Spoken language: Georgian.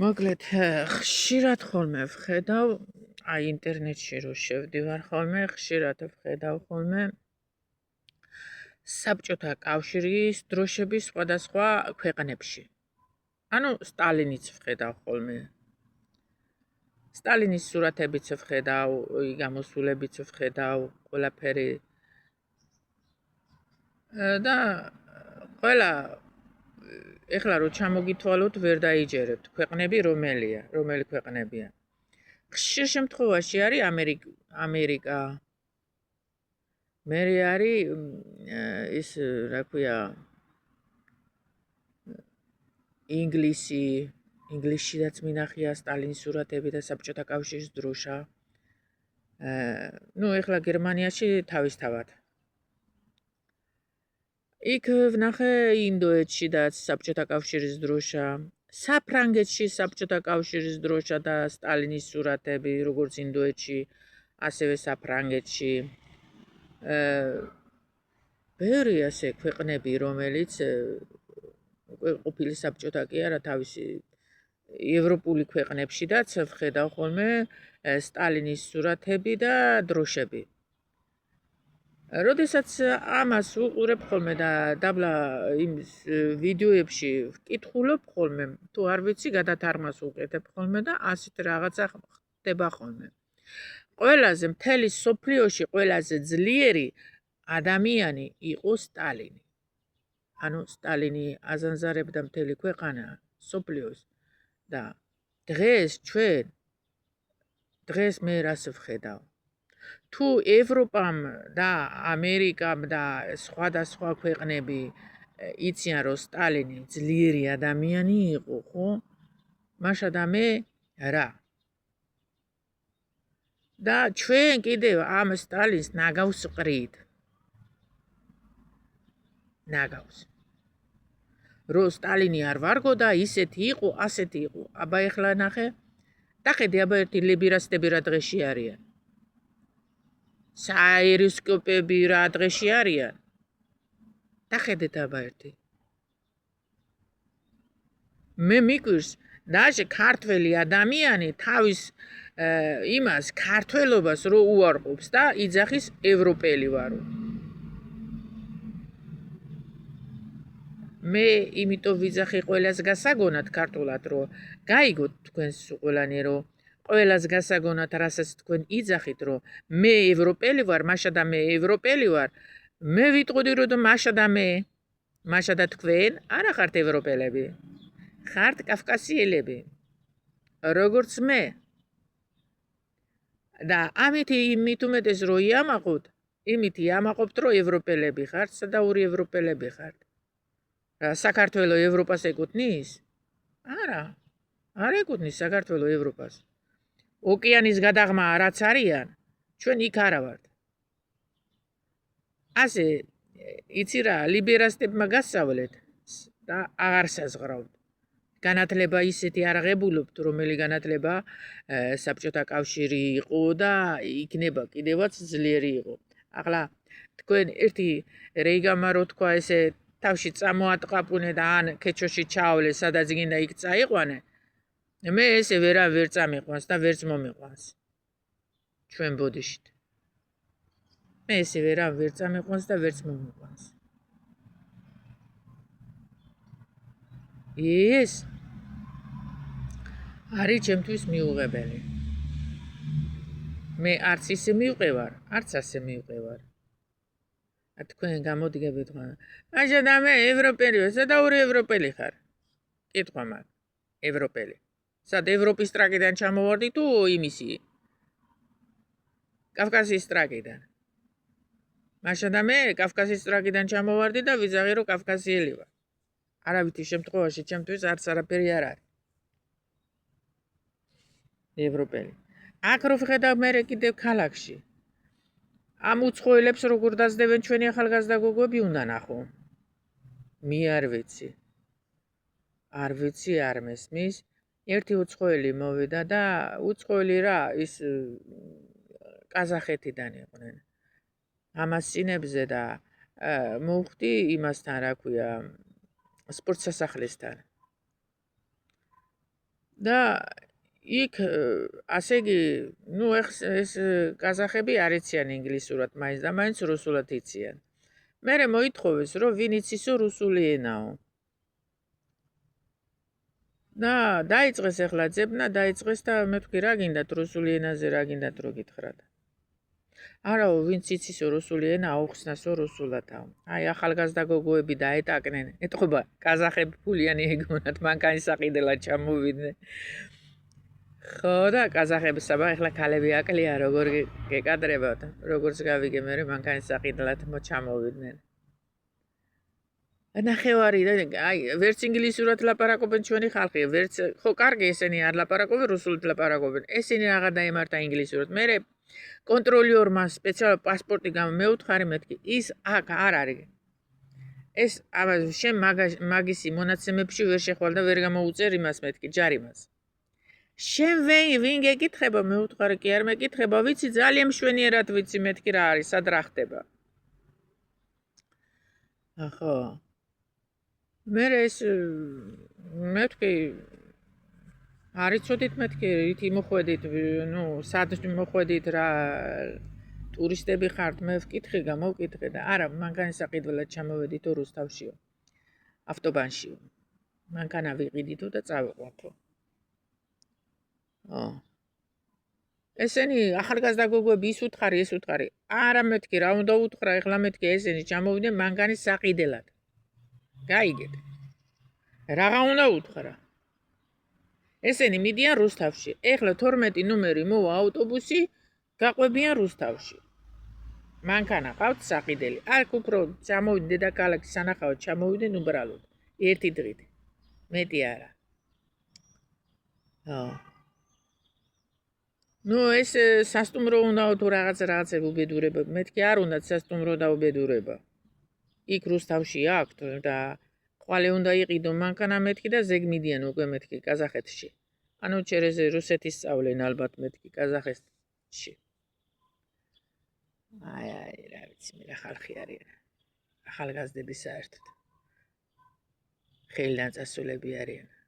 მოკლედ ხშირად ხოლმე ვხედავ აი ინტერნეტში რო შევდივარ ხოლმე ხშირად ვხედავ ხოლმე საბჭოთა კავშირის დროშების სხვადასხვა ქვეყნებში. ანუ სტალინიც ვხედავ ხოლმე. სტალინის სურათებიც ვხედავ, გამოსულებიც ვხედავ, ყველაფერი და ყველა ეხლა რო ჩამოგითვალოთ ვერ დაიჯერებთ ქვეყნები რომელი ქვეყნებია. ხშირ შემთხვევაში არის ამერიკა. მე არის ის რა ქვია ინგლისშიდაც მინახია სტალინის სურათები და საბჭოთა კავშირის დროშა. ნუ ეხლა გერმანიაში თავისთავად. იქ ვნახე ინდოეთშიდაც საბჭოთა კავშირის დროშა, საფრანგეთში საბჭოთა კავშირის დროშა და სტალინის სურათები, როგორც ინდოეთში, ასევე საფრანგეთში. ბევრი ასე ქვეყნები, რომელიც ყოფილი საბჭოთა კი არა, თავისი ევროპული ქვეყნებშიდაც ვხედავ ხოლმე სტალინის სურათები და დროშები. როდესაც ამას ვუყურებ ხოლმე და დაბლა იმ ვიდეოებში ვკითხულობ ხოლმე, თუ არ ვიცი, გადათარგმნას ვუკეთებ ხოლმე და ასეთ რაღაცა ხდება ხოლმე. ყველაზე მთელი სოფლიოში ყველაზე ძლიერი ადამიანი იყო სტალინი. ანუ სტალინი აზანზარებდა მთელი ქვეყანა სოფლიოს და დღეს მე რას ვხედავ? თუ ევროპამ და ამერიკამ და სხვადასხვა ქვეყნები იციან, რომ სტალინი ძლიერი ადამიანი იყო, ხო? მაშა და მე რა? და ჩვენ კიდევ ამ სტალინს ნაგავს ვყრით. ნაგავს. რო სტალინი არ ვარგო და ისეთი იყო, ასეთი იყო. აბა ეხლა ნახე. დახედე აბა ერთი ლიბერასტები რა დღეში არიან. საერისკოპები რა დღეში არიან. დახედეთ აბა ერთი. მე მიკვირს დაჟე ქართველი ადამიანი თავის იმას ქართველობას რო უარყოფს და იძახის ევროპელი ვარო. მე იმიტომ ვიძახი ყველას გასაგონად ქართულად, რომ გაიგოთ თქვენს ყველანი, რომ ყველას გასაგონად რასაც თქვენ იძახით, რომ მე ევროპელი ვარ, მაშა და მე ევროპელი ვარ, მე ვიტყოდი, რომ მაშა და თქვენ არა ხართ ევროპელები, ხართ კავკასიელები, როგორც მე. და ამით იმით უმეტეს რო იამაყოთ, იმით იამაყობთ, რომ ევროპელები ხართ, სადაური ევროპელები ხართ. საქართველო ევროპას ეკუთვნის? არა. არ ეკუთვნის საქართველო ევროპას. ოკეანის გადაღმა რაც არიან, ჩვენ იქ არა ვართ. ასე იცი რა, ლიბერასტებმა გასწავლეთ და აღარ საზღრავთ. განათლება ისეთი არ აღებულობთ, რომელი განათლება საბჭოთა კავშირი იყო და იქნება კიდევაც ძლიერი იყო. ახლა თქვენ ერთი რეიგანმა რო თქვა ესე თავში წამოატყაპუნე და ან ქეჩოში ჩაავლე, სადაც გინდა იქ წაიყვანე. მე ესე ვერ წამიყვანს და ვერც მომიყვანს. ჩვენ ბოდიშით. მე ესე ვერ წამიყვანს და ვერც მომიყვანს. ეს არის ჩემთვის მიუღებელი. მე არც ისე მივყევარ, არც ასე მივყევარ. თქვენ გამოდგებით ხოლმე. მაშა და მე ევროპელი ვარ, სადაური ევროპელი ხარ? კითხვა მაგ. ევროპელი. სად ევროპის ტრაკიდან ჩამოვარდი თუ იმისი? კავკასიის ტრაკიდან. მაშა და მე კავკასიის ტრაკიდან ჩამოვარდი და ვიძახი რომ კავკასიელი ვარ. არავითარ შემთხვევაში ჩემთვის არც არაფერი არ არის. ევროპელი. აქ რო ვხედავ მე კიდევ ქალაქში. ამ უცხოელებს როგორ დაძდებენ ჩვენი ახალგაზრდა გოგოები უნდა ნახო. მე არ ვიცი. არ ვიცი, არ მესმის. ერთი უცხოელი მოვიდა და უცხოელი რა, ის ყაზახეთიდან იყვნენ. ამასინებზე და მოვხდი იმასთან, რა ქვია, სპორტსასახლესთან. და იქ ასე იგი ნუ ეს კაზახები არ იციან ინგლისურად მაინც და მაინც რუსულად იციან. მერე მოითხოვეს რომ ვინ იცისო რუსული ენაო. და დაიწყეს ახლა ძებნა დაიწყეს და მე ვთქვი რა გინდათ რუსული ენაზე რა გინდათ რო გითხრათ. არაო ვინც იცისო რუსული ენა აუხსნასო რუსულადაო. აი ახალგაზრდა გოგოები დაეტაკნენ. ეთყობა კაზახები ფულიანი ეგონათ მანქანის საყიდელად ჩამოვიდნენ. ხო და კაზახები საბა ახლა ქალები აკლია როგორ გეკადრებათ როგორც გავიგე მე მანქანის საყიდელად მოჩამოვიდნენ. ნახევარი და აი ვერც ინგლისურად ლაპარაკობენ ჩვენი ხალხი ვერც ხო კარგი ესენი არ ლაპარაკობენ რუსულად ლაპარაკობენ ესენი რაღა დაემართა ინგლისურად მე კონტროლიორმა სპეციალურად პასპორტი გამეუთხარი მეთქი ის აქ არ არის ეს აბა შენ მაგისი მონაცემებში ვერ შეხვალ და ვერ გამოუწერ იმას მეთქი ჯარიმას შენ ვინ გეკითხება მეუთხარი კი არ მეკითხება ვიცი ძალიან მშვენიერად ვიცი მეთქი რა არის სად რა ხდება ახო მე ეს მეთქი არიცოდით მეთქი რითი მოხვედით ნუ სად მოხვედით რა ტურისტები ხართ მე ვკითხე გამოვკითხე და არა მანქანის საყიდველად ჩამოვედითო რუსთავშიო ავტობანშიო მანქანა ვიყიდითო და წავიყვათო ესენი ახალგაზრდა გოგოები ის უთხარი არა მეთქი რა უნდა უთხრა ეხლა მეთქი ესენი ჩამოვიდნენ მანქანის საყიდელად გაიგეთ რაღა უნდა უთხრა ესენი მიდიან რუსთავში ეხლა 12 ნომერი მოვა ავტობუსი გაყვებიან რუსთავში მანქანა ყავთ საყიდელი აქ უფრო ჩამოვიდნენ დედაქალაქის სანახავად ჩამოვიდნენ უბრალოდ ერთი დღით მეტი არა ნუ ეს სასტუმრო უნდა თუ რაღაცები უბედურება მეთქი არ უნდა სასტუმრო და უბედურება იქ რუსთავში აქვთ და ყვალე უნდა იყიდო მანქანა მეთქი და ზეგ მიდიან უკვე მეთქი კაზახეთში ანუ ჩერეზე რუსეთის სწავლენ ალბათ მეთქი კაზახეთში აი რა ვიცი მე რა ხალხი არის ახალგაზრდები საერთოდ ხელიდან წასულები არიან